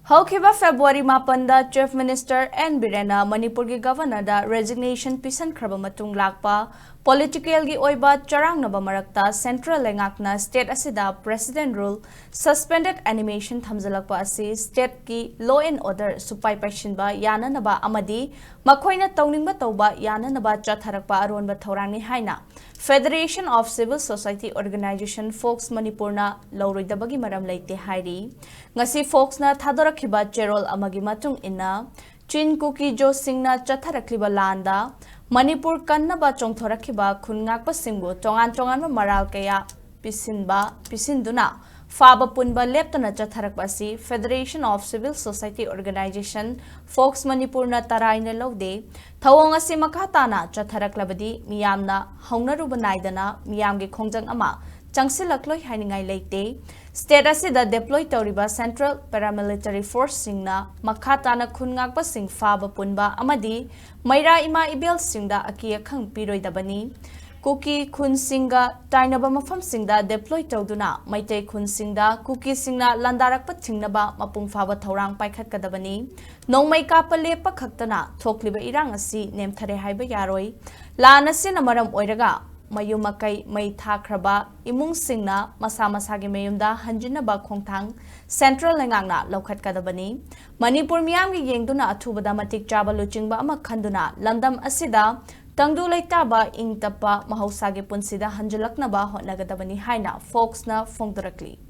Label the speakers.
Speaker 1: Haukiba February Mapanda Chief Minister N. Birena Manipur gi Governor da resignation pisan kraba matung lakpa political gi oiba charang naba marakta Central Lengakna State asida President rule suspended animation thamjalakpa asi State ki law and order Suppai Paisinba Yananaba amadi makoina Touningba Touba Yananaba chatharakpa aronba thorangni haina Federation of Civil Society Organization Focs Manipurna lauroidabagi maram leite hairi ngasi Focs na thadora Gerald amagi matung ina Chin Kuki Jo Singna Chatharakliba Landa Manipur Kannaba Chongthorakiba Khungakpa Singbu Tongan Maral Kaya Pisinduna Faba Punba Leptana Chatharakbasi Federation of Civil Society Organization Focs Manipurna Taraina Lode Thawangasi Makatana Chatharaklabadi Miyamna Hongnaruba Miyamgi Kongjang Ama Changsilakloi Haningai Late State asida deploy tauriba Central Paramilitary Force singna makhatana khungakpa sing faba punba amadi maira ima ibel singda akia khang piroi dabani Kuki khun singa tainaba mafam singda deploy tauduna maite khun singda kuki singna landarakpa thingnaba mapung faba thorang paikhat kadabani nongmai kapa lepa khaktana thokliba irang asi nemthare haiba yaroi lana sina maram oiraga Mayumakai Mai Thakraba Imung Singna Masa Masagi Mayumda Hanjinaba Khongthang Central Lengangna Lokhat Kadabani Manipur Miyamgi Yengduna Athubada Matik Chaba Luchingba Ama Khanduna Landam Asida Tangdu Laitaba Ing Tapa Mahausagi Punsida Hanjalaknaba Hotnagadabani Haina Focs na Fongdorakli